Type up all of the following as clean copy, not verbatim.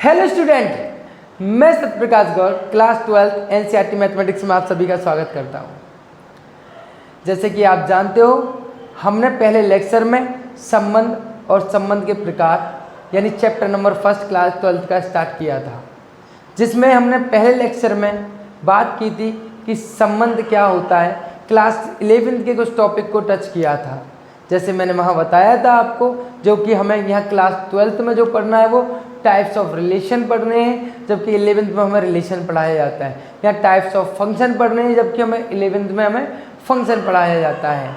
Hello student, मैं सत्यप्रकाश गौर class 12 NCERT mathematics में आप सभी का स्वागत करता हूं। जैसे कि आप जानते हो, हमने पहले लेक्चर में संबंध और संबंध के प्रकार यानी चैप्टर नंबर फर्स्ट क्लास 12 का स्टार्ट किया था, जिसमें हमने पहले लेक्चर में बात की थी कि संबंध क्या होता है। क्लास 11 के कुछ टॉपिक को टच किया था, जैसे मैंने वहाँ बताया था आपको, जो कि हमें यहाँ क्लास 12 में जो पढ़ना है वो टाइप्स ऑफ रिलेशन पढ़ने हैं, जबकि 11th में हमें रिलेशन पढ़ाया जाता है। या टाइप्स ऑफ फंक्शन पढ़ने हैं, जबकि हमें 11th में हमें फंक्शन पढ़ाया जाता है।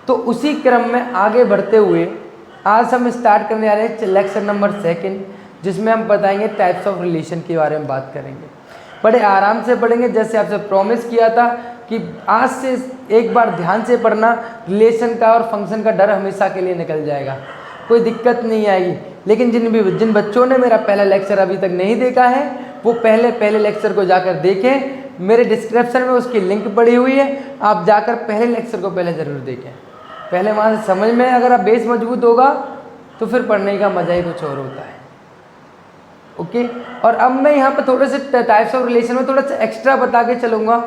तो उसी क्रम में आगे बढ़ते हुए आज हम स्टार्ट करने जा रहे हैं लेक्चर नंबर 2, जिसमें हम बताएंगे टाइप्स ऑफ रिलेशन के बारे में बात करेंगे। बड़े आराम से पढ़ेंगे, जैसे आपसे प्रॉमिस किया था कि आज से एक बार ध्यान से पढ़ना, रिलेशन का और फंक्शन का डर हमेशा के लिए निकल जाएगा, कोई दिक्कत नहीं आएगी। लेकिन जिन बच्चों ने मेरा पहला लेक्चर अभी तक नहीं देखा है, वो पहले लेक्चर को जाकर देखें। मेरे डिस्क्रिप्शन में उसकी लिंक पड़ी हुई है, आप जाकर पहले लेक्चर को पहले ज़रूर देखें। पहले वहाँ से समझ में अगर आप बेस मजबूत होगा तो फिर पढ़ने का मज़ा ही कुछ और होता है। ओके, और अब मैं यहाँ पर थोड़े से टाइप्स ऑफ रिलेशन में थोड़ा सा एक्स्ट्रा बता के चलूँगा,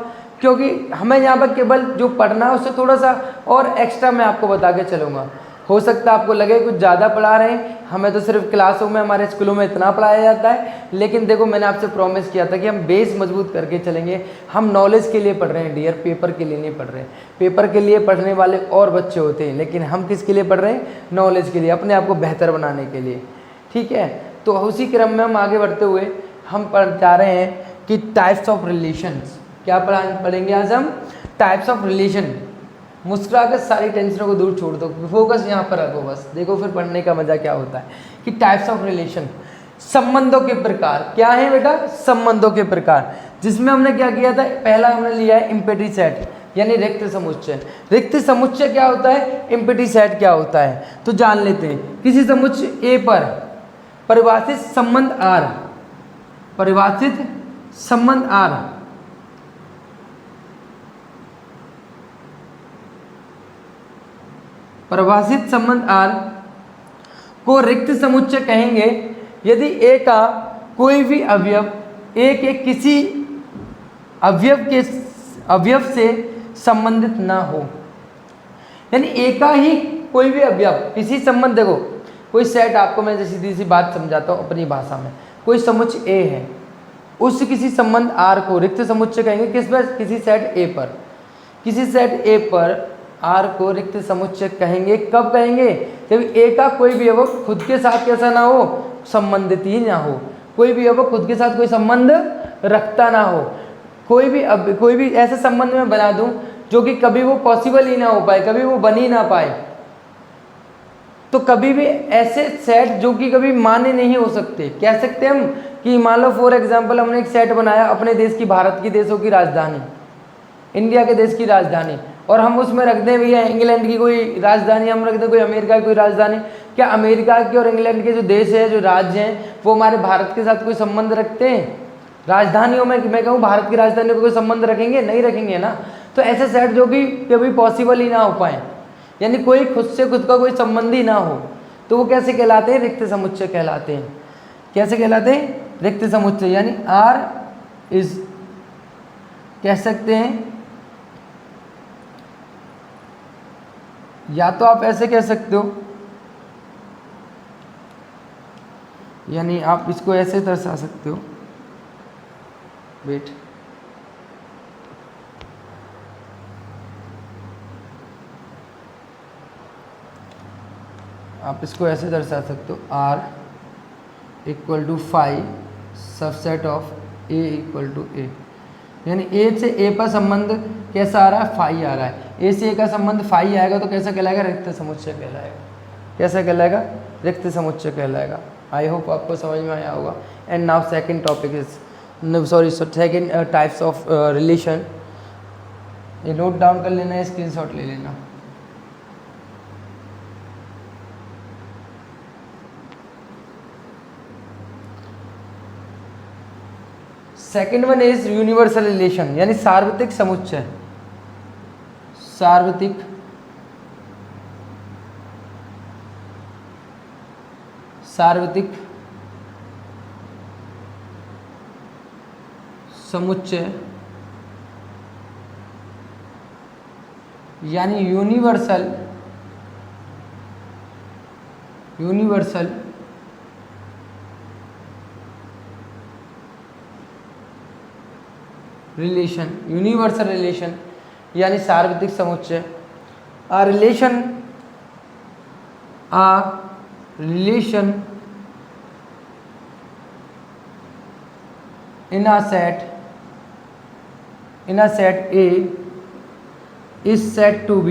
क्योंकि हमें यहाँ पर केवल जो पढ़ना है उससे थोड़ा सा और एक्स्ट्रा मैं आपको बता के चलूँगा। हो सकता है आपको लगे कुछ ज़्यादा पढ़ा रहे हैं, हमें तो सिर्फ क्लासों में हमारे स्कूलों में इतना पढ़ाया जाता है। लेकिन देखो, मैंने आपसे प्रॉमिस किया था कि हम बेस मजबूत करके चलेंगे। हम नॉलेज के लिए पढ़ रहे हैं डियर, पेपर के लिए नहीं पढ़ रहे हैं। पेपर के लिए पढ़ने वाले और बच्चे होते हैं, लेकिन हम किसके लिए पढ़ रहे हैं? नॉलेज के लिए, अपने आप को बेहतर बनाने के लिए। ठीक है, तो उसी क्रम में हम आगे बढ़ते हुए हम जा रहे हैं कि टाइप्स ऑफ रिलेशंस। क्या पढ़ेंगे आज हम? Types of relation. मुस्कुरा कर सारी टेंशनों को दूर छोड़ दो, फोकस यहाँ पर रखो बस। देखो फिर पढ़ने का मजा क्या होता है कि टाइप्स ऑफ रिलेशन, संबंधों के प्रकार। क्या है बेटा? संबंधों के प्रकार, जिसमें हमने क्या किया था? पहला हमने लिया है एम्प्टी सेट, यानी रिक्त समुच्चय। रिक्त समुच्चय क्या होता है, एम्प्टी सेट क्या होता है, तो जान लेते हैं। किसी समुच्चय ए पर परिभाषित संबंध R, परिभाषित संबंध R परिभाषित संबंध R को रिक्त समुच्चय कहेंगे यदि A का कोई भी अवयव A के किसी अवयव से संबंधित ना हो। यानी A का ही कोई भी अवयव किसी संबंध, देखो कोई सेट, आपको मैं सीधी सी बात समझाता हूँ अपनी भाषा में। कोई समुच्चय A है, उस किसी संबंध R को रिक्त समुच्चय कहेंगे। किस पर? किसी सेट A पर। किसी सेट A पर R को रिक्त समुच्चय कहेंगे। कब कहेंगे? जब A का कोई भी अवयव खुद के साथ कैसा ना हो, संबंधित ही ना हो। कोई भी अवयव खुद के साथ कोई संबंध रखता ना हो। कोई भी ऐसे संबंध में बना दूं जो कि कभी वो पॉसिबल ही ना हो पाए, कभी वो बन ही ना पाए। तो कभी भी ऐसे सेट जो कि कभी मान्य नहीं हो सकते। कह सकते हम कि मान लो फॉर एग्जाम्पल हमने एक सेट बनाया अपने देश की, भारत की देशों की राजधानी, इंडिया के देश की राजधानी, और हम उसमें रख दें भैया इंग्लैंड की कोई राजधानी, हम रख दें कोई अमेरिका की कोई राजधानी। क्या अमेरिका की और इंग्लैंड के जो देश है, जो राज्य हैं, वो हमारे भारत के साथ कोई संबंध रखते हैं? राजधानियों में मैं कहूँ भारत की राजधानियों को कोई संबंध रखेंगे? नहीं रखेंगे ना। तो ऐसे सेट जो कि कभी पॉसिबल ही ना हो पाए, यानी कोई खुद से खुद का कोई संबंध ही ना हो, तो वो कैसे कहलाते हैं? रिक्त समुच्चय कहलाते हैं। कैसे कहलाते हैं? रिक्त समुच्चय। यानी R इज, कह सकते हैं, या तो आप ऐसे कह सकते हो, यानी आप इसको ऐसे दर्शा सकते हो, वेट, आप इसको ऐसे दर्शा सकते हो, R equal to phi subset of A equal to A। यानी A से A पर संबंध कैसा आ रहा है? फाई आ रहा है। A से A का संबंध फाई आएगा तो कैसा कहलाएगा? रिक्त समुच्चय कहलाएगा। कैसा कहलाएगा? रिक्त समुच्चय कहलाएगा। आई होप आपको समझ में आया होगा। And now second topic is second types of relation. ये नोट डाउन कर लेना है, स्क्रीनशॉट ले लेना। Second one is universal relation, यानी सार्वत्रिक समुच्चय। सार्वत्रिक समुच्चय यानी यूनिवर्सल रिलेशन यानी सार्वत्रिक समुच्चय। आ relation in a set A is said to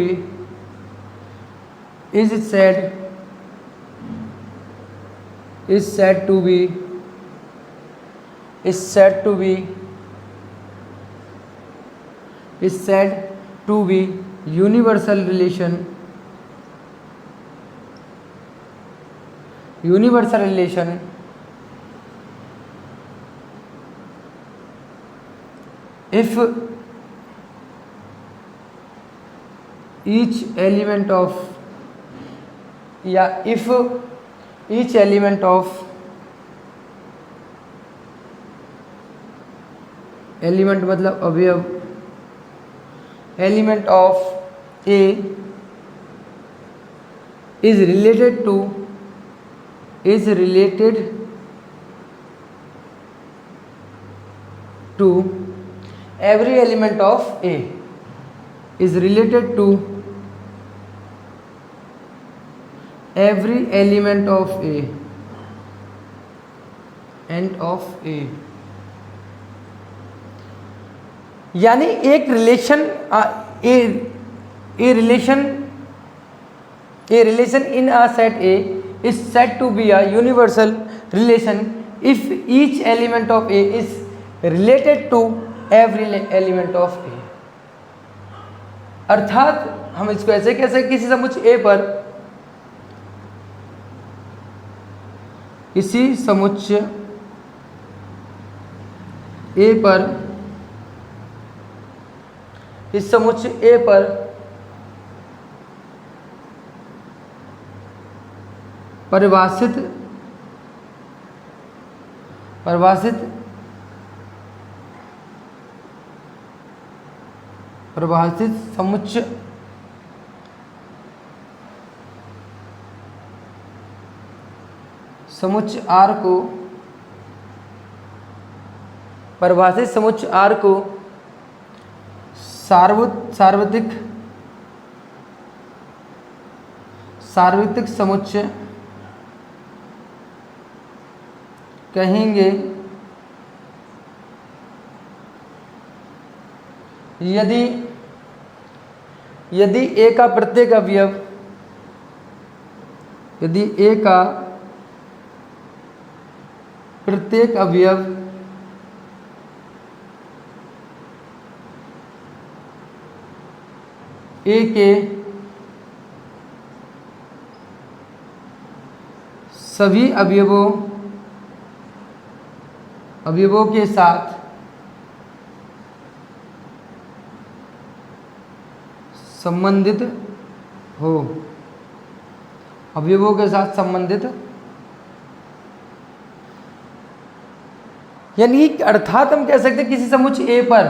be universal relation if each element मतलब अवयव element of A is related to every element of A is related to every element of A यानी एक relation A relation in a set A is said to be a universal relation if each element of A is related to every element of A. अर्थात हम इसको ऐसे कह सकते किसी समुच्चय ए पर इस समुच्चय ए पर परिभाषित समुच्चय आर को सार्वत्रिक समुच्चय कहेंगे यदि ए का प्रत्येक अवयव ए के सभी अवयवों के साथ संबंधित हो, यानी अर्थात हम कह सकते हैं किसी समुच्चय ए पर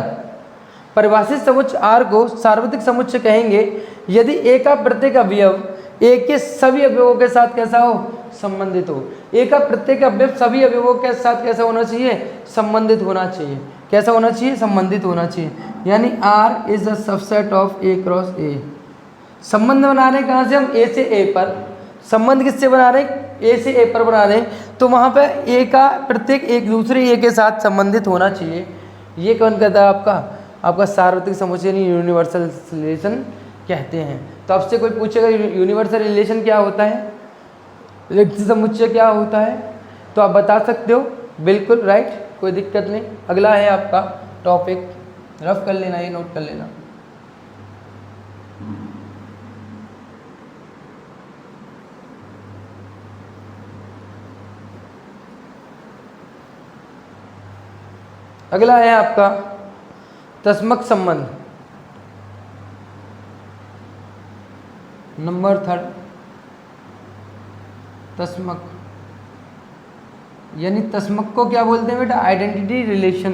परिभाषित समुच्चय आर को सार्वत्रिक समुच्चय कहेंगे यदि ए का प्रत्येक अवयव ए के सभी अवयवों के साथ कैसा हो, संबंधित हो। ए का प्रत्येक अवयव सभी अवयवों के साथ कैसा होना चाहिए, संबंधित होना चाहिए। कैसा होना चाहिए, संबंधित होना चाहिए। यानी R is the subset of A cross A. संबंध बना रहे कहाँ से हम, ए से ए पर। संबंध किससे बना रहे, ए से ए पर बना रहे, तो वहाँ पे ए का प्रत्येक एक दूसरे ए के साथ संबंधित होना चाहिए। ये कौन कहता है, आपका सार्वत्रिक समुच्चय यानी यूनिवर्सल रिलेशन कहते हैं। तो आपसे कोई पूछेगा यूनिवर्सल रिलेशन क्या होता है, रिक्त समुच्चय क्या होता है, तो आप बता सकते हो, बिल्कुल राइट, कोई दिक्कत नहीं। अगला है आपका टॉपिक, रफ कर लेना, ये नोट कर लेना। अगला है आपका तस्मक संबंध, नंबर 3। तस्मक यानी तस्मक को क्या बोलते हैं बेटा, आइडेंटिटी रिलेशन।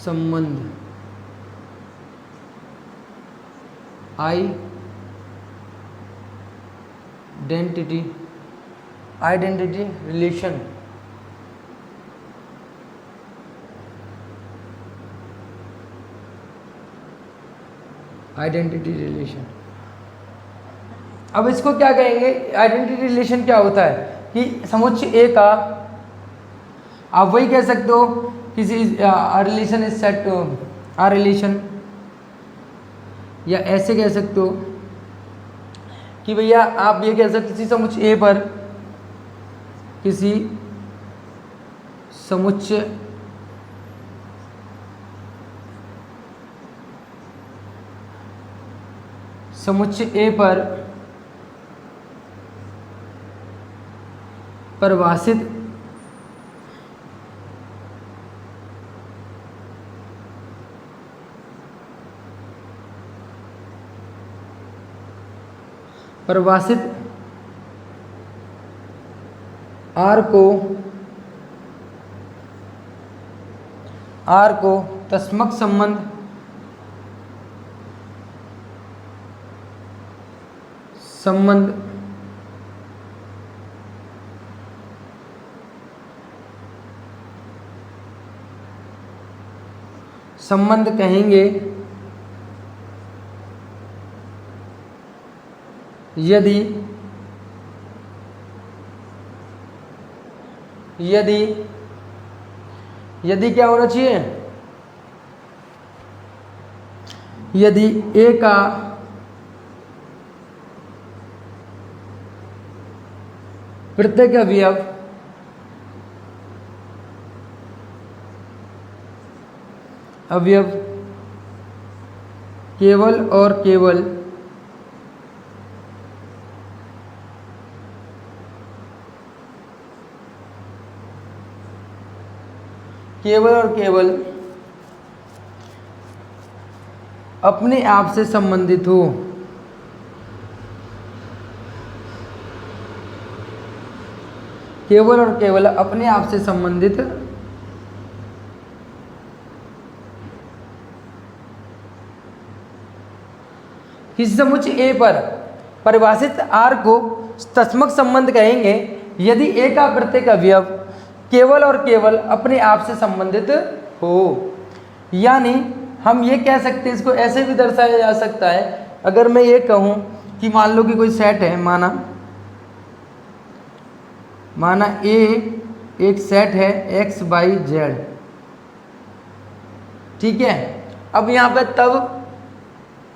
संबंध आइडेंटिटी रिलेशन अब इसको क्या कहेंगे? आइडेंटिटी रिलेशन क्या होता है कि समुच्चय ए का, आप वही कह सकते हो किसी relation is set R relation, या ऐसे कह सकते हो कि भैया आप ये कह सकते किसी समुच्चय ए पर किसी समुच्चय ए पर परिभाषित आर को तस्मक संबंध कहेंगे यदि क्या होना चाहिए? यदि ए का प्रत्येक अवयव केवल और केवल अपने आप से संबंधित हो। केवल और केवल अपने आप से संबंधित किसी समुच्चय ए पर परिभाषित आर को तस्मक संबंध कहेंगे यदि ए का प्रत्येक अवयव केवल और केवल अपने आप से संबंधित हो। यानी हम ये कह सकते हैं, इसको ऐसे भी दर्शाया जा सकता है, अगर मैं ये कहूँ कि मान लो कि कोई सेट है, माना ए एक सेट है एक्स वाई जेड, ठीक है। अब यहाँ पे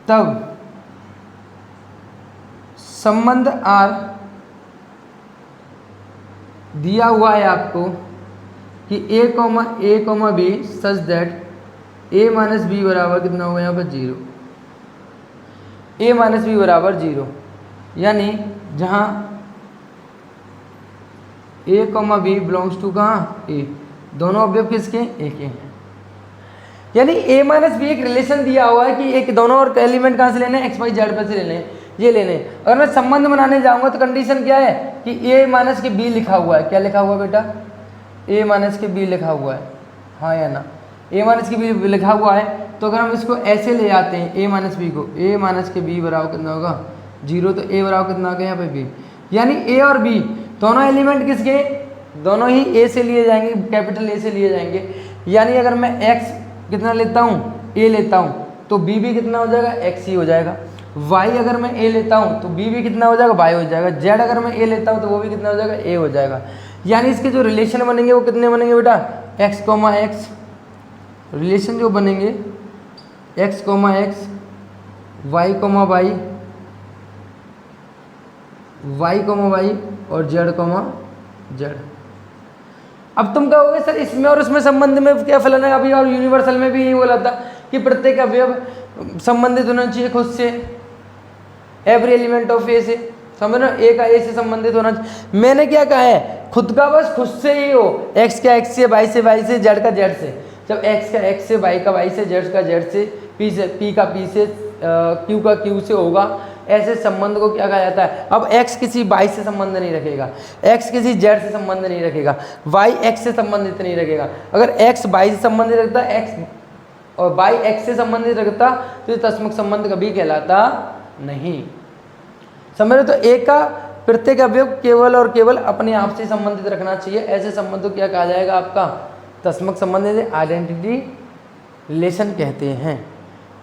तब संबंध आर दिया हुआ है आपको कि A comma B such that A minus B बराबर कितना होगा यहाँ पर 0, ए माइनस बी बराबर 0, यानी जहाँ ए कॉमा बी बिलोंग्स टू कहाँ ए, दोनों अवयव किसके ए के हैं। यानी ए माइनस बी एक रिलेशन दिया हुआ है कि एक दोनों और एलिमेंट कहाँ से लेने हैं, एक्स वाई जेड पर से लेने हैं, ये लेने। अगर मैं संबंध बनाने जाऊंगा तो कंडीशन क्या है कि ए माइनस के बी लिखा हुआ है। क्या लिखा हुआ है बेटा? ए माइनस के बी लिखा हुआ है, हाँ या ना? ए माइनस के बी लिखा हुआ है, तो अगर हम इसको ऐसे ले आते हैं ए माइनस बी को, ए माइनस के बी बराबर कितना होगा 0, तो ए बराबर कितना आ गया यहाँ पे बी, यानी ए और बी दोनों एलिमेंट किसके, दोनों ही ए से लिए जाएंगे, कैपिटल ए से लिए जाएंगे। यानी अगर मैं एक्स कितना लेता हूँ, ए लेता हूँ, तो बी भी कितना हो जाएगा, एक्स ही हो जाएगा। वाई अगर मैं ए लेता हूँ तो बी भी कितना हो जाएगा, वाई हो जाएगा। जेड अगर मैं ए लेता हूँ तो वो भी कितना हो जाएगा, ए हो जाएगा। यानी इसके जो रिलेशन बनेंगे वो कितने बनेंगे बेटा, एक्स कॉमा एक्स, रिलेशन जो बनेंगे X comma X, Y comma Y, Y comma Y और जेड कॉमा जेड। अब तुम कहोगे सर इसमें और उसमें संबंध में क्या फलन है? अभी और यूनिवर्सल में भी यही बोला था कि प्रत्येक अवयव संबंधित होना चाहिए खुद से, एवरी एलिमेंट ऑफ ए से, समझ रहे हो, ए का ए से संबंधित होना चाहिए। मैंने क्या कहा है, खुद का बस खुद से ही हो, एक्स का एक्स से, वाई से वाई से, जेड का जेड से। जब एक्स का एक्स से, वाई का वाई से, जेड का जेड से, पी का पी से, क्यू का क्यू से होगा, ऐसे संबंध को क्या कहा जाता है। अब एक्स किसी वाई से संबंध नहीं रखेगा, एक्स किसी जेड से संबंध नहीं रखेगा, वाई एक्स से संबंधित नहीं रखेगा। अगर एक्स वाई से संबंधित रखता है, एक्स और बाई एक्स से संबंधित रखता तो ये तस्मक संबंध कभी कहलाता नहीं। समझ रहे? तो एक का प्रत्येक अवयव केवल और केवल अपने आप से संबंधित रखना चाहिए। ऐसे संबंध को क्या कहा जाएगा? आपका तस्मक संबंध, आइडेंटिटी रिलेशन कहते हैं।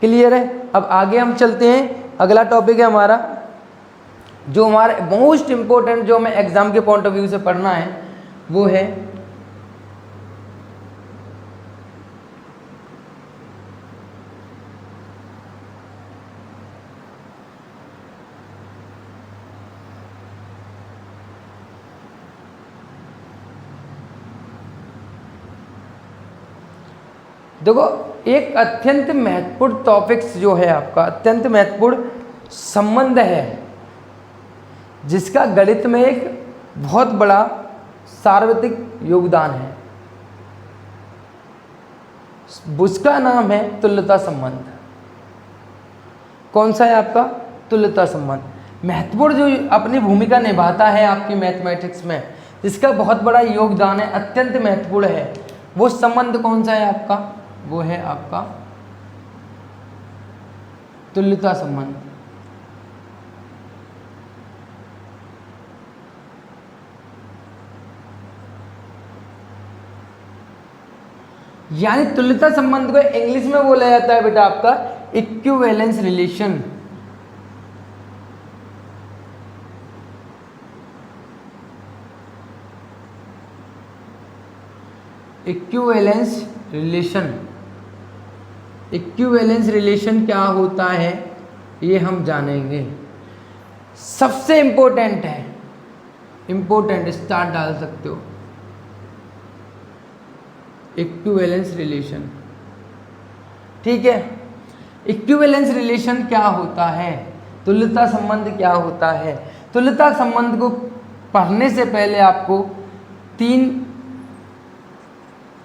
क्लियर है? अब आगे हम चलते हैं। अगला टॉपिक है हमारा, जो हमारा मोस्ट इंपॉर्टेंट, जो हमें एग्जाम के पॉइंट ऑफ व्यू से पढ़ना है, वो है देखो एक अत्यंत महत्वपूर्ण टॉपिक्स जो है आपका, अत्यंत महत्वपूर्ण संबंध है जिसका गणित में एक बहुत बड़ा सार्वत्रिक योगदान है। उसका नाम है तुल्यता संबंध। कौन सा है आपका? तुल्यता संबंध। महत्वपूर्ण जो अपनी भूमिका निभाता है आपकी मैथमेटिक्स में, जिसका बहुत बड़ा योगदान है, अत्यंत महत्वपूर्ण है, वो संबंध कौन सा है आपका? वो है आपका तुल्यता संबंध। यानी तुल्यता संबंध को इंग्लिश में बोला जाता है बेटा आपका equivalence relation. Equivalence relation. Equivalence relation क्या होता है ये हम जानेंगे। सबसे इंपॉर्टेंट है, इंपॉर्टेंट स्टार डाल सकते हो, इक्विवेलेंस रिलेशन। ठीक है? इक्विवेलेंस रिलेशन क्या होता है, तुल्यता संबंध क्या होता है? तुल्यता संबंध को पढ़ने से पहले आपको 3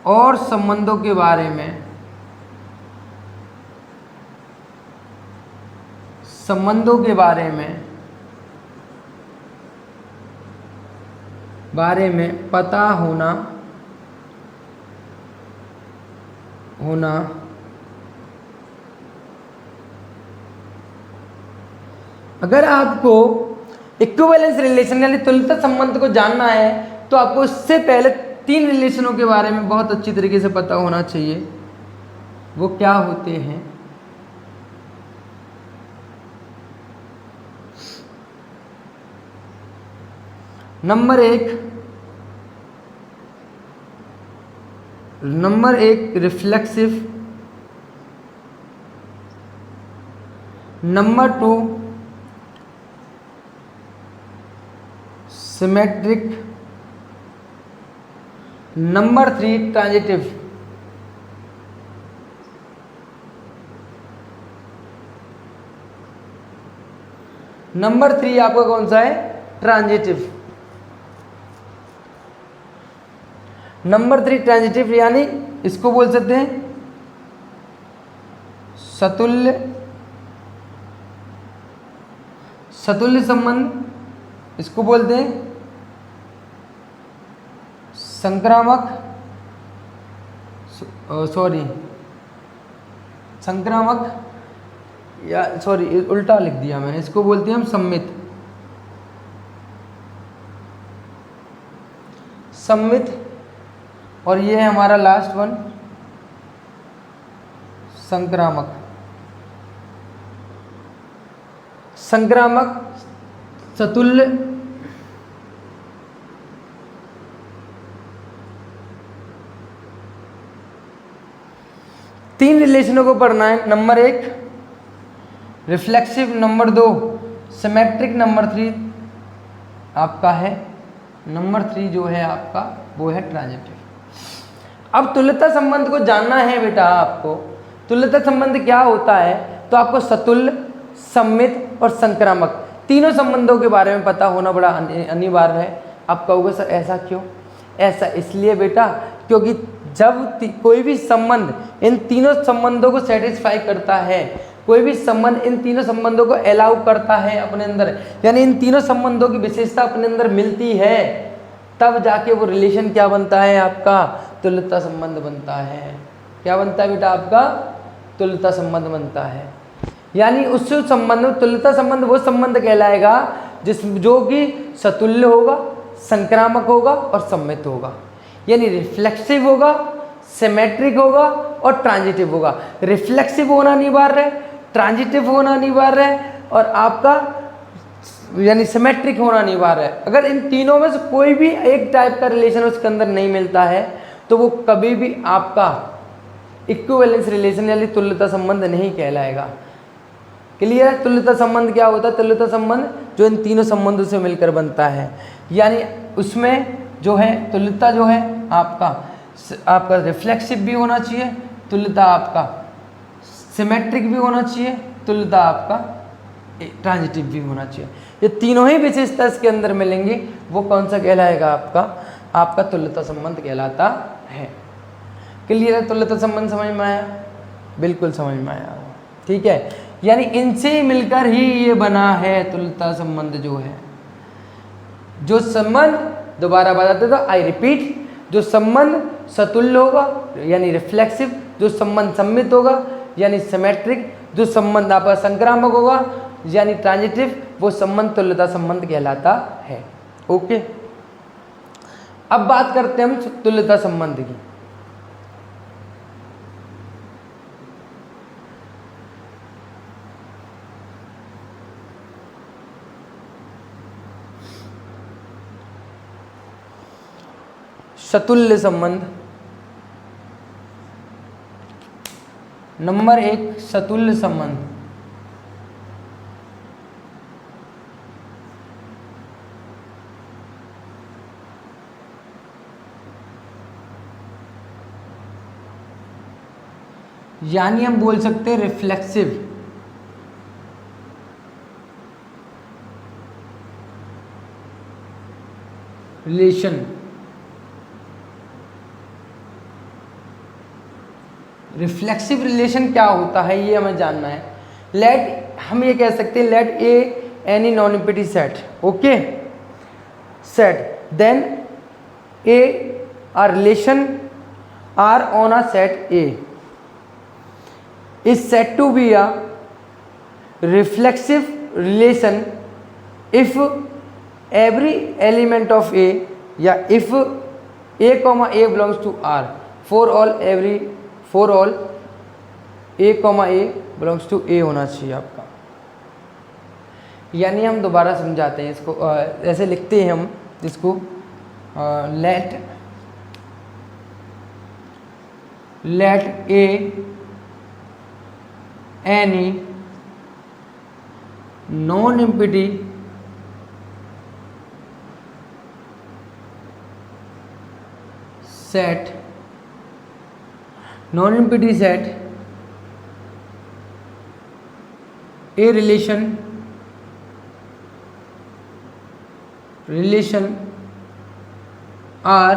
और संबंधों के बारे में, संबंधों के बारे में पता होना अगर आपको इक्विवेलेंस रिलेशन यानी तुल्यता संबंध को जानना है तो आपको इससे पहले 3 रिलेशनों के बारे में बहुत अच्छी तरीके से पता होना चाहिए। वो क्या होते हैं? नंबर एक reflexive, number 2 symmetric, number 3 transitive. Number 3 आपका कौन सा है? ट्रांजिटिव। नंबर 3 ट्रांजिटिव यानी इसको बोल सकते हैं सतुल्य संबंध, इसको बोलते हैं संक्रामक, या उल्टा लिख दिया मैंने, इसको बोलते हैं हम सम्मित। और ये है हमारा लास्ट वन संक्रामक। सतुल्य, तीन रिलेशनों को पढ़ना है। Number 1 reflexive, number 2 symmetric, number 3 आपका है, नंबर 3 जो है आपका वो है ट्रांजिटिव। अब तुल्यता संबंध को जानना है बेटा आपको। तुल्यता संबंध क्या होता है तो आपको सतुल्य, सम्मित और संक्रामक तीनों संबंधों के बारे में पता होना बड़ा अनिवार्य है। आप कहोगे सर ऐसा क्यों? ऐसा इसलिए बेटा क्योंकि जब कोई भी संबंध इन तीनों संबंधों को सेटिस्फाई करता है, कोई भी संबंध इन तीनों संबंधों को अलाउ करता है अपने अंदर, यानी इन तीनों संबंधों की विशेषता अपने अंदर मिलती है, तब जाके वो रिलेशन क्या बनता है आपका? तुल्यता संबंध बनता है। क्या बनता है बेटा आपका? तुल्यता संबंध बनता है। यानी उस संबंध में तुल्यता संबंध वो संबंध कहलाएगा जो कि सतुल्य होगा, संक्रामक होगा और सम्मित होगा। यानी रिफ्लेक्सिव होगा, सिमेट्रिक होगा और ट्रांजिटिव होगा। रिफ्लेक्सिव होना अनिवार्य है, ट्रांजिटिव होना अनिवार्य है और आपका यानी सिमेट्रिक होना अनिवार्य है। अगर इन तीनों में से कोई भी एक टाइप का रिलेशन उसके अंदर नहीं मिलता है तो वो कभी भी आपका इक्विवेलेंस रिलेशन यानी तुल्यता संबंध नहीं कहलाएगा। क्लियर है? तुल्यता संबंध क्या होता है? तुल्यता संबंध जो इन तीनों संबंधों से मिलकर बनता है। यानी उसमें जो है तुल्यता जो है आपका रिफ्लेक्सिव भी होना चाहिए, तुल्यता आपका सिमेट्रिक भी होना चाहिए, तुल्यता आपका ट्रांजिटिव भी होना चाहिए। ये तीनों ही विशेषता इसके अंदर मिलेंगी, वो कौन सा कहलाएगा? आपका तुल्यता संबंध कहलाता है। क्लियर है? तुल्यता संबंध समझ में आया? बिल्कुल समझ में आया। ठीक है, यानी इनसे मिलकर ही ये बना है तुल्यता संबंध जो है। जो संबंध, दोबारा बताते तो आई रिपीट, जो संबंध सतुल्य होगा यानी रिफ्लेक्सिव, जो संबंध सम्मित होगा यानी सिमेट्रिक, जो संबंध आपका संक्रामक होगा यानी ट्रांजिटिव, वो संबंध तुल्यता संबंध कहलाता है। ओके, अब बात करते हैं हम तुल्यता संबंध की। सतुल्य संबंध नंबर 1, सतुल्य संबंध। यानी हम बोल सकते हैं रिफ्लेक्सिव रिलेशन। रिफ्लेक्सिव रिलेशन क्या होता है ये हमें जानना है। हम ये कह सकते हैं let A any non empty set, okay set, then A R relation R on a set A is said to be a reflexive relation if every element of A या if A, A belongs to R for all A, A belongs to A होना चाहिए आपका। यानी हम दोबारा समझाते हैं इसको, ऐसे लिखते हैं हम इसको, let A any non-empty set a relation R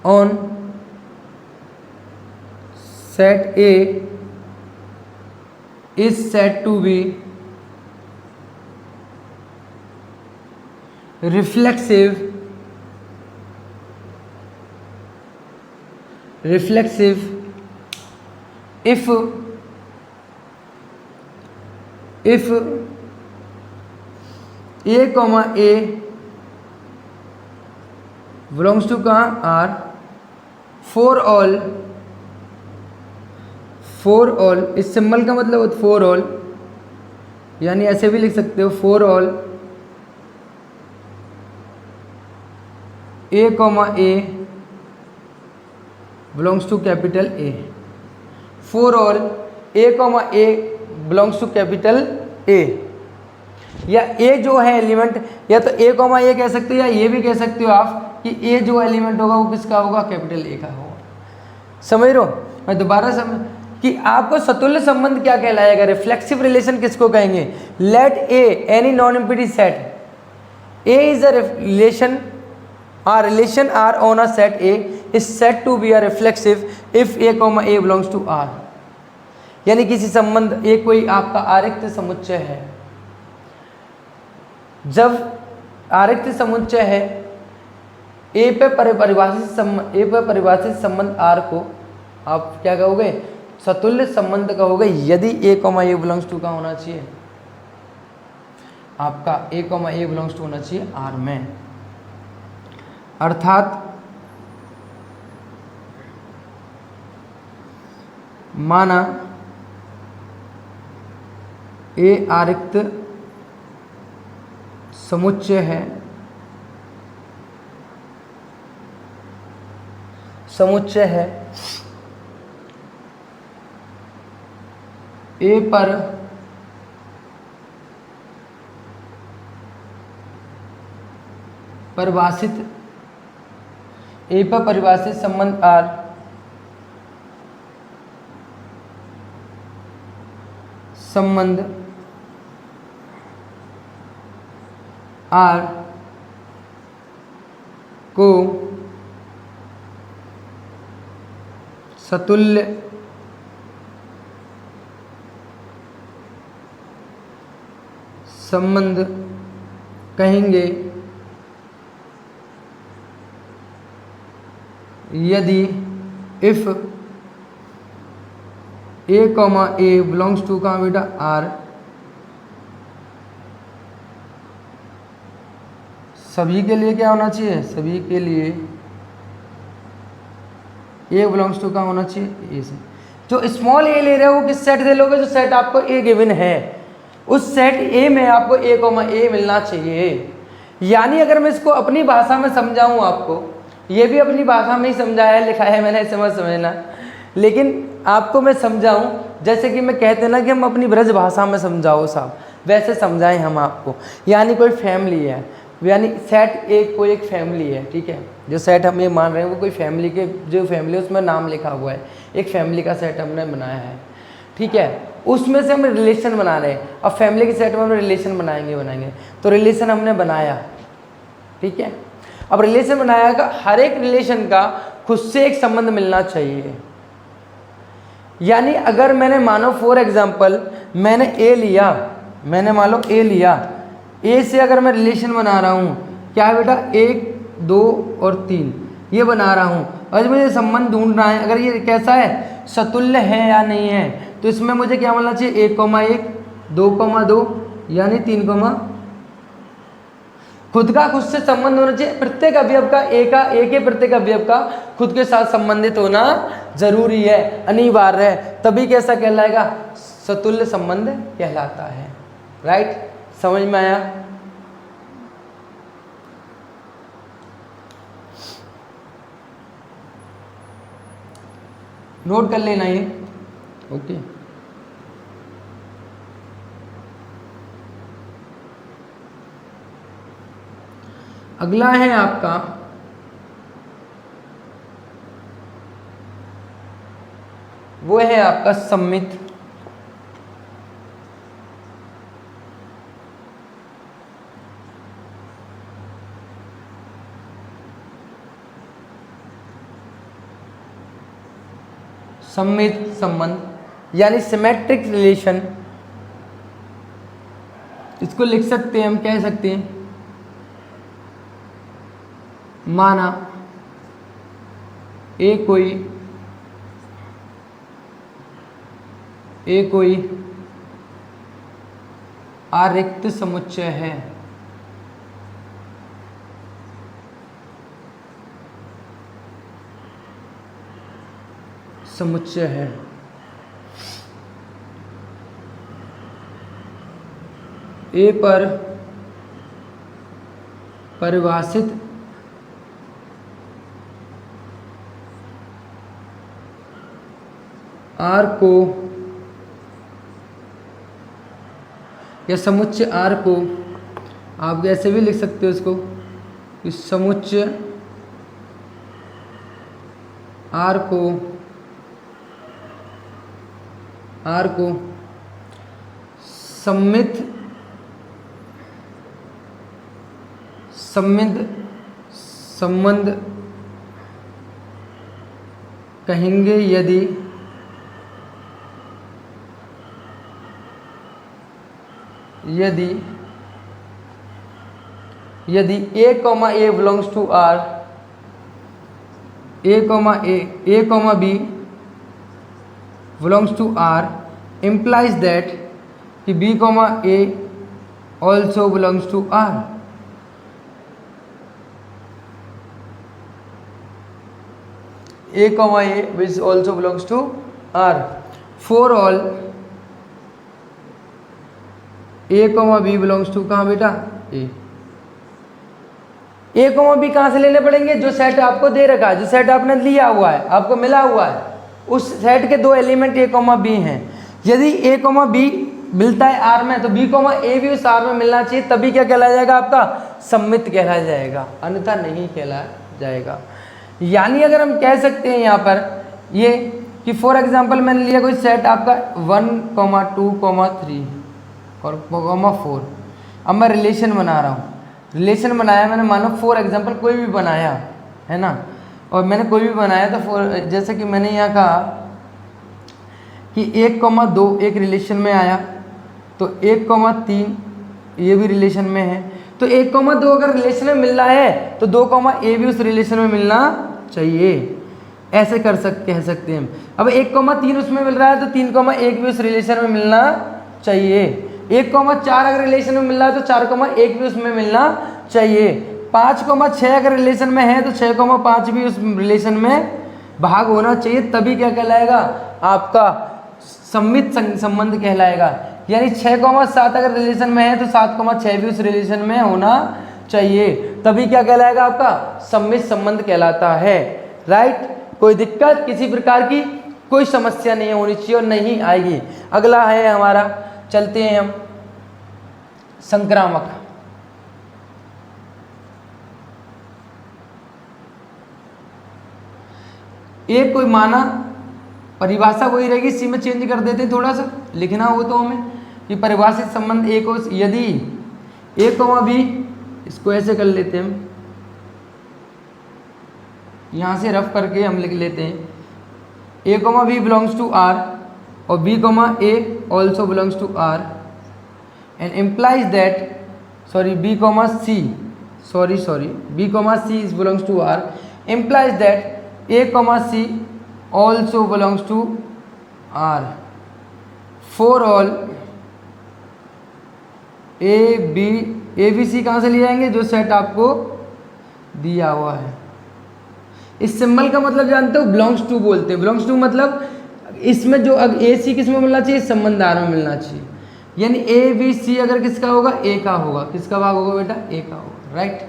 on set A is said to be reflexive if A, belongs to कहाँ R for all, इस सिंबल का मतलब for all, यानी ऐसे भी लिख सकते हो for all A, belongs to capital A, for all A, belongs to capital A। या A जो है एलिमेंट, या तो A, A कह सकते हो या ये भी कह सकते हो आप कि A जो एलिमेंट होगा वो किसका होगा? कैपिटल A का होगा। समझ रहे हो? मैं दोबारा समझ कि आपको सतुल्य संबंध क्या कहलाएगा, रिफ्लेक्सिव रिलेशन किसको कहेंगे? Let A any non empty set A is a relation R on a set A is said to be a reflexive if A, A belongs to R। यानी किसी संबंध A कोई आपका आरिक्त समुच्चय है, जब आरिक्त समुच्चय है ए पे परिभाषित संबंध आर को आप क्या कहोगे, सतुल्य संबंध कहोगे यदि A comma A belongs to का होना चाहिए, आपका ए कॉमा ए बिलोंग्स टू होना चाहिए आर में। अर्थात माना ए आरिक्त समुच्चय है, ए पर परिभाषित संबंध आर को सतुल्य संबंध कहेंगे यदि if A comma A belongs to का बेटा आर, सभी के लिए क्या होना चाहिए, सभी के लिए ए बिलोंग्स टू का होना चाहिए ए से। जो स्मॉल ए ले रहे हो वो किस सेट से लोगे, जो सेट आपको ए गिवन है उस सेट ए में आपको ए कॉमा ए मिलना चाहिए। यानी अगर मैं इसको अपनी भाषा में समझाऊं, आपको ये भी अपनी भाषा में ही समझाया है, लिखा है मैंने, ऐसे मत समझना, लेकिन आपको मैं समझाऊं जैसे कि मैं कहते ना कि हम अपनी ब्रज भाषा में समझाओ साहब, वैसे समझाएं हम आपको। यानी कोई फैमिली है, यानी सेट ए कोई एक फैमिली है, ठीक है, जो सेट हम ये मान रहे हैं वो कोई फैमिली के, जो फैमिली है उसमें नाम लिखा हुआ है, एक फैमिली का सेट हमने बनाया है, ठीक है, उसमें से हम रिलेशन बना रहे हैं। अब फैमिली के सेट में हम रिलेशन बनाएंगे, तो रिलेशन हमने बनाया, ठीक है। अब रिलेशन बनाया का हर एक रिलेशन का खुद से एक संबंध मिलना चाहिए। यानी अगर मैंने मानो फॉर एग्जाम्पल मैंने ए लिया, मैंने मान लो ए लिया, ए से अगर मैं रिलेशन बना रहा हूँ, क्या है बेटा, 1 2 और 3 ये बना रहा हूँ, और मुझे संबंध ढूंढना है अगर ये कैसा है, सतुल्य है या नहीं है, तो इसमें मुझे क्या मिलना चाहिए, 1,1 2,2 यानी 3, खुद का खुद से संबंध होना चाहिए। प्रत्येक अवयव का ए के प्रत्येक अवयव का खुद के साथ संबंधित होना जरूरी है, अनिवार्य है, तभी कैसा कहलाएगा, सतुल्य संबंध कहलाता है। राइट, समझ में आया। नोट कर लेना ये, ओके। अगला है आपका वो है आपका सम्मित। सम्मित संबंध यानी सिमेट्रिक रिलेशन, इसको लिख सकते हैं हम, कह सकते हैं माना ए कोई आरिक्त समुच्चय है, ए पर परिभाषित आर को या समुच्चय आर को आप ऐसे भी लिख सकते हो इसको, इस समुच्चय आर को संबंध कहेंगे यदि A comma A belongs to R A comma B belongs to R implies that कि B comma A also belongs to R. A comma A which also belongs to R. For all A comma B belongs to कहाँ बेटा A comma B कहाँ से लेने पड़ेंगे? जो set आपको दे रखा है, जो सेट आपने लिया हुआ है, आपको मिला हुआ है, उस सेट के दो एलिमेंट A comma B हैं। यदि A comma B मिलता है R में तो B comma A भी उस R में मिलना चाहिए, तभी क्या कहलाया जाएगा? आपका सम्मित कहलाया जाएगा, अन्यथा नहीं कहलाया जाएगा। यानी अगर हम कह सकते हैं यहाँ पर ये कि फॉर एग्जांपल मैंने लिया कोई सेट आपका 1, 2, 3 और 4। अब मैं रिलेशन बना रहा हूँ, रिलेशन बनाया मैंने, मानो फॉर एग्जांपल कोई भी बनाया है ना, और मैंने कोई भी बनाया तो फॉर जैसे कि मैंने यहाँ कहा कि 1, 2 एक रिलेशन में आया, तो 1, 3 ये भी रिलेशन में है, तो 1, 2 अगर रिलेशन में मिल रहा है तो 2, A भी उस रिलेशन में मिलना चाहिए। ऐसे कह सकते हैं हम। अब 1, 3 उसमें मिल रहा है तो 3, 1 भी उस रिलेशन में मिलना चाहिए। 1, 4 अगर रिलेशन में मिल रहा है तो 4, 1 भी उसमें मिलना चाहिए। 5, 6 अगर रिलेशन में है तो 6, 5 भी उस रिलेशन में भाग होना चाहिए, तभी क्या कहलाएगा? आपका सम्मित संबंध कहलाएगा। यानी 6, 7 अगर रिलेशन में है तो 7, 6 भी उस रिलेशन में होना चाहिए, तभी क्या कहलाएगा? आपका सम्मित संबंध कहलाता है। राइट? कोई दिक्कत किसी प्रकार की कोई समस्या नहीं होनी चाहिए और नहीं आएगी। अगला है हमारा, चलते हैं हम संक्रामक। एक कोई माना, परिभाषा वही रहेगी, इसी में चेंज कर देते हैं, थोड़ा सा लिखना हो तो हमें कि परिभाषित संबंध एक हो यदि A, B, इसको ऐसे कर लेते हैं हम, यहाँ से रफ करके हम लिख लेते हैं A, B belongs to R और B, A also belongs to R and implies that B, C belongs to R implies that A, C also belongs to R for all A, B, C कहाँ से ले जाएंगे? जो set आपको दिया हुआ है। इस सिंबल का मतलब जानते हो? बिलोंग्स टू बोलते हैं। बिलोंग्स टू मतलब इसमें जो ए सी किस में मिलना चाहिए? संबंध आर में मिलना चाहिए। यानी ए बी सी अगर किसका होगा? ए का होगा। किसका भाग होगा बेटा? ए का होगा। राइट?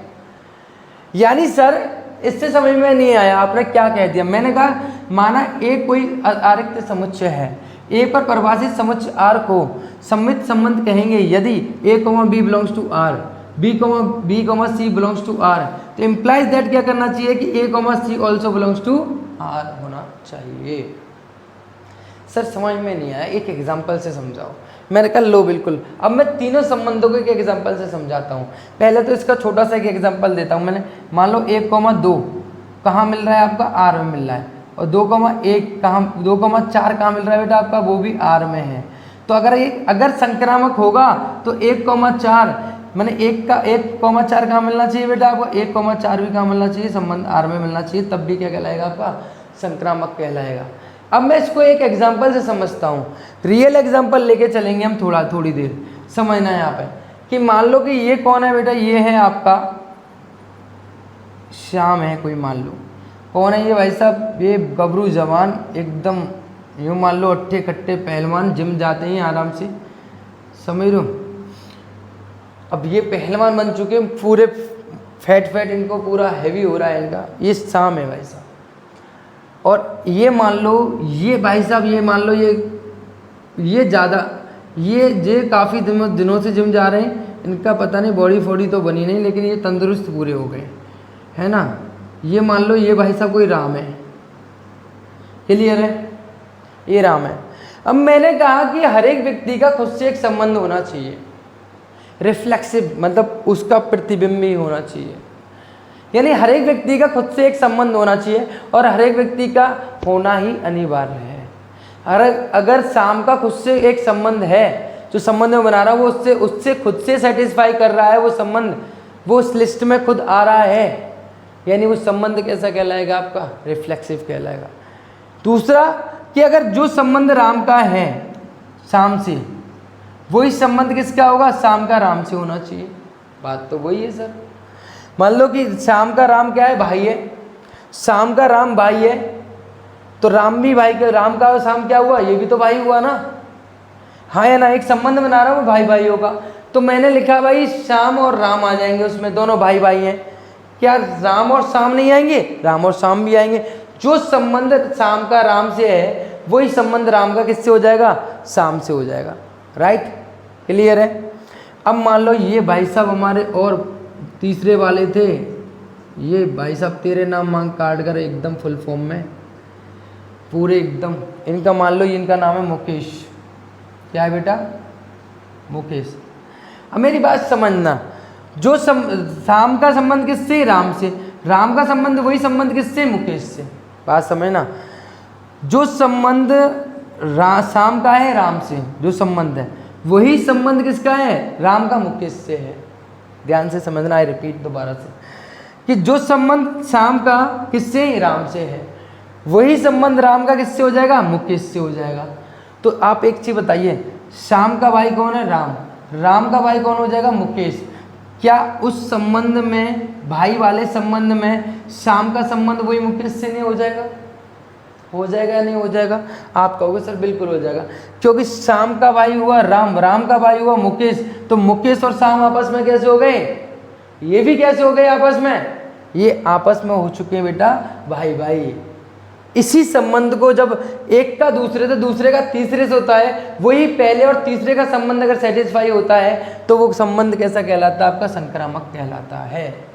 यानी सर इससे समझ में नहीं आया, आपने क्या कह दिया? मैंने कहा माना ए कोई आरिक्त समुच्चय है, ए पर परिभाषित समुच्चय आर को सम्मित संबंध कहेंगे यदि A, B belongs to R, B, C belongs to R, तो इम्प्लाइज दैट क्या करना चाहिए कि A, C also belongs to R होना चाहिए। सर समझ में नहीं आया, एक एग्जाम्पल से समझाओ। मैंने कहा लो बिल्कुल, अब मैं तीनों संबंधों को एक एग्जाम्पल से समझाता हूँ। पहले तो इसका छोटा सा एक एग्जाम्पल देता हूँ। मैंने मान लो 1, 2 कहाँ मिल रहा है? आपका R में मिल रहा है, और 2,1 कहाँ 2,4 कहाँ मिल रहा है बेटा? आपका वो भी R में है। तो अगर संक्रामक होगा तो 1,4 मैंने 1,4 कहाँ मिलना चाहिए बेटा? आपको 1,4 भी कहाँ मिलना चाहिए? संबंध R में मिलना चाहिए, तब भी क्या कहलाएगा? आपका संक्रामक कहलाएगा। अब मैं इसको एक एग्जाम्पल से समझता हूँ, रियल एग्जाम्पल लेके चलेंगे हम थोड़ी देर। समझना है यहाँ पे कि मान लो कि ये कौन है बेटा? ये है आपका श्याम है कोई, मान लो। कौन है ये भाई साहब? ये गबरू जवान एकदम, यूँ मान लो अट्ठे कट्टे पहलवान, जिम जाते हैं आराम से, समझ लो। अब ये पहलवान बन चुके हैं, पूरे फैट इनको पूरा हैवी हो रहा है इनका। ये शाम है भाई साहब। और ये मान लो ये भाई साहब, ये मान लो ये ज़्यादा ये काफ़ी दिनों से जिम जा रहे हैं, इनका पता नहीं बॉडी तो बनी नहीं, लेकिन ये तंदुरुस्त पूरे हो गए, है ना। ये मान लो ये भाई साहब कोई राम है, क्लियर है? ये राम है। अब मैंने कहा कि हर एक व्यक्ति का खुद से एक संबंध होना चाहिए, रिफ्लेक्सिव मतलब उसका प्रतिबिंब ही होना चाहिए। यानी हर एक व्यक्ति का खुद से एक संबंध होना चाहिए और हर एक व्यक्ति का होना ही अनिवार्य है। अगर शाम का खुद से एक संबंध है, जो संबंध में बना रहा है वो उससे खुद से सेटिस्फाई कर रहा है, वो संबंध वो उस लिस्ट में खुद आ रहा है, यानी वो संबंध कैसा कहलाएगा आपका, रिफ्लेक्सिव कहलाएगा। दूसरा कि अगर जो संबंध राम का है श्याम से, वही संबंध किसका होगा, श्याम का राम से होना चाहिए। बात तो वही है सर। मान लो कि श्याम का राम क्या है, भाई है, श्याम का राम भाई है, तो राम भी भाई का, राम का श्याम क्या हुआ, ये भी तो भाई हुआ ना, हाँ या ना। एक संबंध बना रहा हूँ भाई भाइयों का, तो मैंने लिखा भाई श्याम और राम आ जाएंगे उसमें, दोनों भाई भाई हैं। क्या राम और श्याम नहीं आएंगे, राम और श्याम भी आएंगे। जो संबंध श्याम का राम से है, वही संबंध राम का किससे हो जाएगा, श्याम से हो जाएगा। राइट, क्लियर है। अब मान लो ये भाई साहब हमारे और तीसरे वाले थे, ये भाई साहब तेरे नाम मांग काट कर एकदम फुल फॉर्म में पूरे एकदम, इनका मान लो इनका नाम है मुकेश। क्या है बेटा, मुकेश। अब मेरी बात समझना, जो श्याम का संबंध किससे, राम से, राम का संबंध वही संबंध किससे, मुकेश से। बात समझना, जो संबंध श्याम का है राम से, जो संबंध है वही संबंध किसका है, राम का मुकेश से है। ध्यान से समझना, आई रिपीट दोबारा से, कि जो संबंध श्याम का किससे, राम से है, वही संबंध राम का किससे हो जाएगा, मुकेश से हो जाएगा। तो आप एक चीज बताइए, श्याम का भाई कौन है, राम, राम का भाई कौन हो जाएगा, मुकेश। क्या उस संबंध में, भाई वाले संबंध में श्याम का संबंध वही मुकेश से नहीं हो जाएगा, हो जाएगा या नहीं हो जाएगा। आप कहोगे सर बिल्कुल हो जाएगा, क्योंकि श्याम का भाई हुआ राम, राम का भाई हुआ मुकेश, तो मुकेश और श्याम आपस में कैसे हो गए, ये भी कैसे हो गए आपस में, ये आपस में हो चुके हैं बेटा भाई भाई। इसी संबंध को जब एक का दूसरे से, दूसरे का तीसरे से होता है, वही पहले और तीसरे का संबंध अगर सेटिस्फाई होता है, तो वो संबंध कैसा कहलाता है, आपका संक्रामक कहलाता है।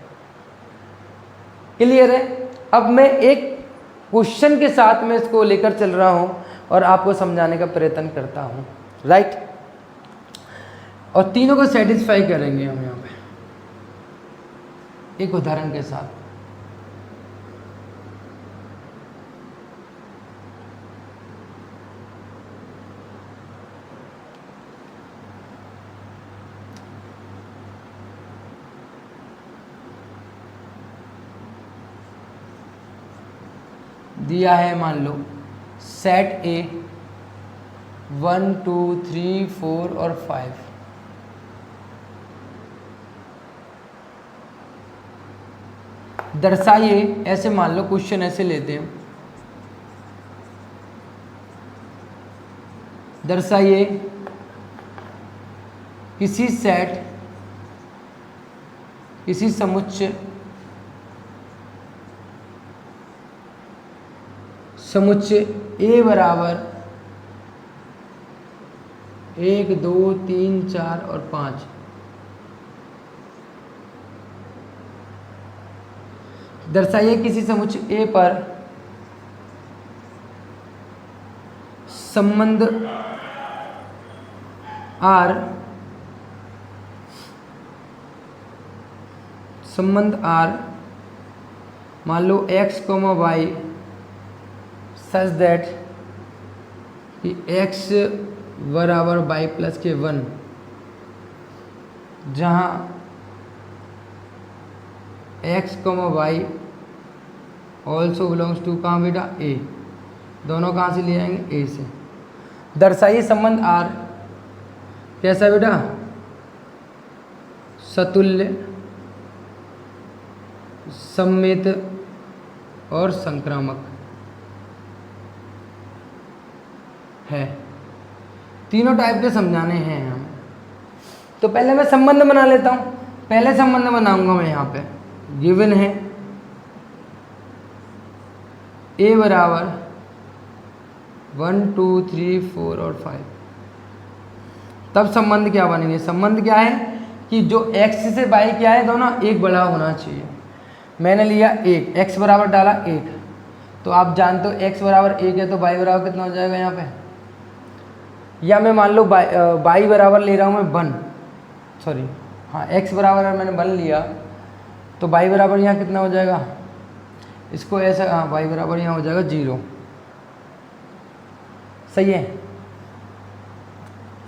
क्लियर है। अब मैं एक क्वेश्चन के साथ में इसको लेकर चल रहा हूं और आपको समझाने का प्रयत्न करता हूं। राइट, और तीनों को सेटिस्फाई करेंगे हम यहाँ पे एक उदाहरण के साथ। दिया है मान लो सेट ए 1 2 3 4 और 5, दर्शाइए, ऐसे मान लो क्वेश्चन ऐसे लेते हैं, दर्शाइए किसी सेट, किसी समुच्चय, समुच्चय ए बराबर 1 2 3 4 और 5, दर्शाइए किसी समुच्चय ए पर संबंध R, संबंध R मान लो x, y सच दैट कि x बराबर y प्लस के 1, जहाँ x, y also belongs to कहाँ बेटा, a, दोनों कहाँ से ले आएंगे, a से। दर्शाइए संबंध R कैसा बेटा, सतुल्य, सम्मित और संक्रामक है। तीनों टाइप के समझाने हैं हम। तो पहले मैं संबंध बना लेता हूँ, पहले संबंध बनाऊंगा मैं यहाँ पे, गिवन है a बराबर 1 2 3 4 और 5, तब संबंध क्या बनेंगे, संबंध क्या है कि जो x से y क्या है, दोनों एक बड़ा होना चाहिए। मैंने लिया 1, x बराबर डाला 1, तो आप जानते हो x बराबर 1 है, तो y बराबर कितना हो जाएगा यहाँ पे, या मैं मान लो y बराबर ले रहा हूँ मैं 1, सॉरी हाँ x बराबर मैंने 1 लिया, तो y बराबर यहाँ कितना हो जाएगा, इसको ऐसा, हाँ y बराबर यहाँ हो जाएगा 0, सही है।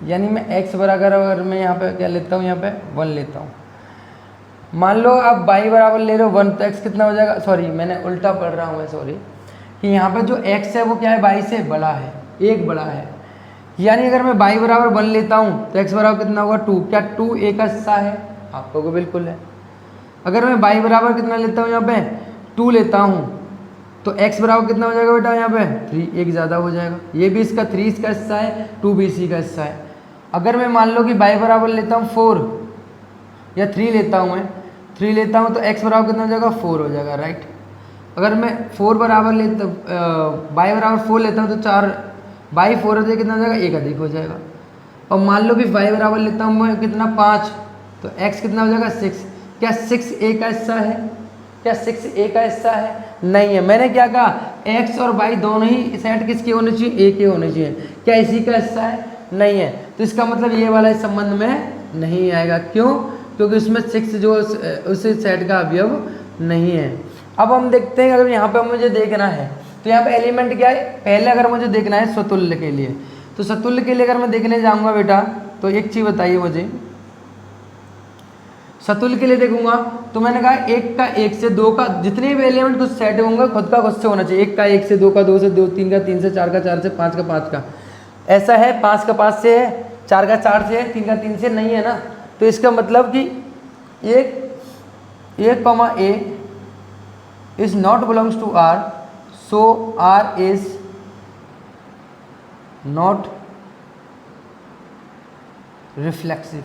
यानी मैं x बराबर, अगर मैं यहाँ पे क्या लेता हूँ, यहाँ पे 1 लेता हूँ, मान लो आप y बराबर ले रहे हो 1, तो x कितना हो जाएगा, सॉरी मैंने उल्टा पढ़ रहा हूँ मैं, सॉरी, कि यहाँ पर जो x है वो क्या है, y से बड़ा है, 1 बड़ा है। यानी अगर मैं y बराबर 1 लेता हूँ तो x बराबर कितना होगा 2। क्या 2 a का हिस्सा है, आपको को बिल्कुल है। अगर मैं y बराबर कितना लेता हूँ यहाँ पे 2 लेता हूँ तो x बराबर कितना हो जाएगा बेटा यहाँ पे 3, एक ज़्यादा हो जाएगा। ये भी इसका 3 इसका हिस्सा है, 2 भी इसी का हिस्सा है। अगर मैं मान लो कि y बराबर लेता हूँ 4 या 3 लेता हूँ, मैं 3 लेता हूँ तो x बराबर कितना हो जाएगा 4 हो जाएगा, राइट। अगर मैं 4 बराबर लेता y बराबर 4 लेता हूँ तो 4 बाई 4 हो जाएगा, कितना हो जाएगा 1 अधिक हो जाएगा। और मान लो कि y बराबर लेता हूँ मैं कितना 5, तो x कितना हो जाएगा 6। क्या 6 a का हिस्सा है, क्या 6 a का हिस्सा है, नहीं है। मैंने क्या कहा, x और y दोनों ही सेट किसके होने चाहिए, a के होने चाहिए। क्या इसी का हिस्सा है, नहीं है। तो इसका मतलब ये वाला इस संबंध में नहीं आएगा। क्यों, क्योंकि उसमें 6 जो उस सेट का अवयव नहीं है। अब हम देखते हैं, अगर यहाँ पे मुझे देखना है तो यहाँ पे एलिमेंट क्या है, पहले अगर मुझे देखना है स्वतुल्य के लिए, तो स्वतुल्य के लिए अगर मैं देखने जाऊँगा बेटा, तो एक चीज़ बताइए मुझे, सतुल्य के लिए देखूंगा तो मैंने कहा 1 का 1 से 2 का, जितने भी एलिमेंट कुछ सेट होंगे खुद का खुद से होना चाहिए। 1 का 1 से, 2 का 2 से, 3 का 3 से, 4 का 4 से, 5 का 5 का, ऐसा है। 5 का 5 से है, 4 का 4 से है, 3 का 3 से नहीं है ना। तो इसका मतलब कि a is not belongs to R, so R is not reflexive.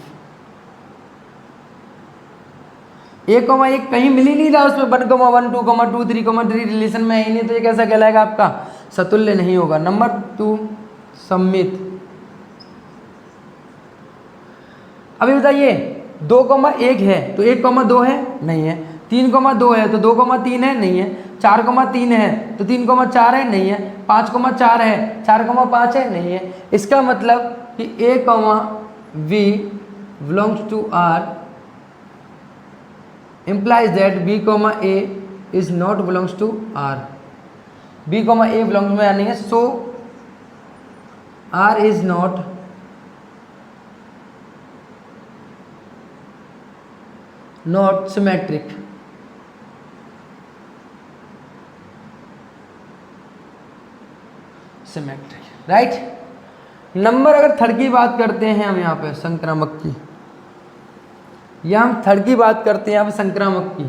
1,1 कहीं मिल ही नहीं रहा उसमें, 1,1, 2,2, 3,3 रिलेशन में है ही नहीं, तो ये कैसा कहलाएगा आपका, सतुल्य नहीं होगा। नंबर 2 सम्मित। अभी बताइए 2,1 है तो 1,2 है, नहीं है। 3,2 है तो 2,3 है, नहीं है। 4,3 है तो 3,4 है, नहीं है। 5,4 है, 4,5 है, नहीं है। इसका मतलब कि a, v belongs to R implies that b, a is not belongs to R. b, a belongs में नहीं है, so R is not symmetric. Symmetric, right. Number अगर थर्ड की बात करते हैं हम यहाँ पे संक्रामक की, या हम थर्ड की बात करते हैं यहाँ पे संक्रामक की,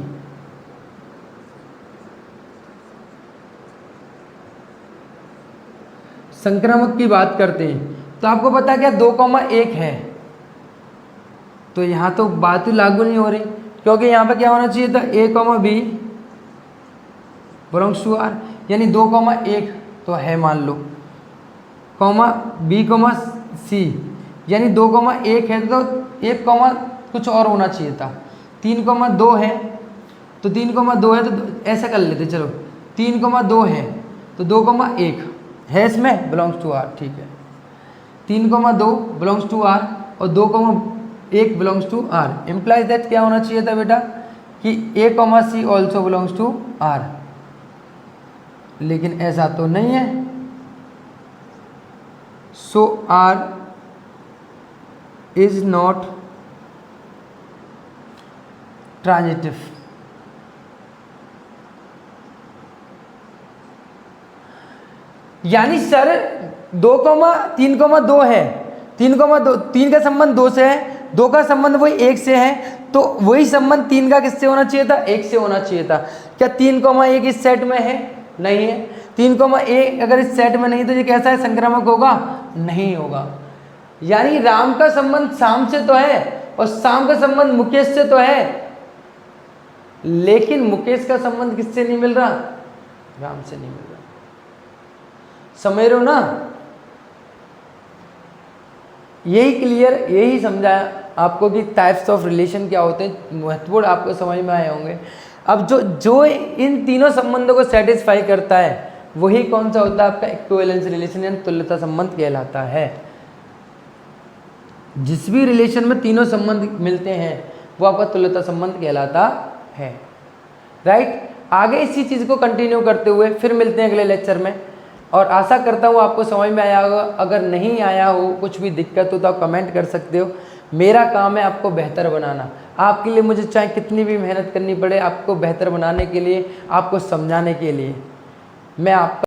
संक्रामक की बात करते हैं तो आपको पता है क्या 2,1 है, तो यहाँ तो बात ही लागू नहीं हो रही, क्योंकि यहाँ पे क्या होना चाहिए था, a, b belongs to R, यानी 2,1 तो है मान लो, b, c, यानी 2,1 है तो 1, कुछ और होना चाहिए था। 3,2 है तो 3,2 है तो ऐसा कर लेते, चलो 3,2 है तो 2,1 है, इसमें बिलोंग्स टू R, ठीक है। 3,2 बिलोंग्स टू R और 2,1 belongs to R, implies that क्या होना चाहिए था बेटा कि a, c also belongs to R, लेकिन ऐसा तो नहीं है। So R is not transitive. यानी सर 2,3,2 है, 3,2, 3 का संबंध 2 से है, 2 का संबंध वही 1 से है, तो वही संबंध 3 का किससे होना चाहिए था, 1 से होना चाहिए था। क्या 3,1 इस सेट में है, नहीं है। 3,1 अगर इस सेट में नहीं तो ये कैसा है, संक्रामक होगा, नहीं होगा। यानी राम का संबंध श्याम से तो है और श्याम का संबंध मुकेश से तो है, लेकिन मुकेश का संबंध किससे नहीं मिल रहा, राम से नहीं मिल रहा। समझ रहे हो ना, यही क्लियर, यही समझाया आपको कि टाइप्स ऑफ रिलेशन क्या होते हैं, महत्वपूर्ण आपको समझ में आए होंगे। अब जो इन तीनों संबंधों को सेटिस्फाई करता है वही कौन सा होता है, आपका इक्विवेलेंस रिलेशन यानी तुल्यता संबंध कहलाता है। जिस भी रिलेशन में तीनों संबंध मिलते हैं वो आपका तुल्यता संबंध कहलाता है, राइट। आगे इसी चीज़ को कंटिन्यू करते हुए फिर मिलते हैं अगले लेक्चर में, और आशा करता हूँ आपको समझ में आया होगा। अगर नहीं आया हो, कुछ भी दिक्कत हो तो आप कमेंट कर सकते हो। मेरा काम है आपको बेहतर बनाना। आपके लिए मुझे चाहे कितनी भी मेहनत करनी पड़े, आपको बेहतर बनाने के लिए, आपको समझाने के लिए। मैं आपका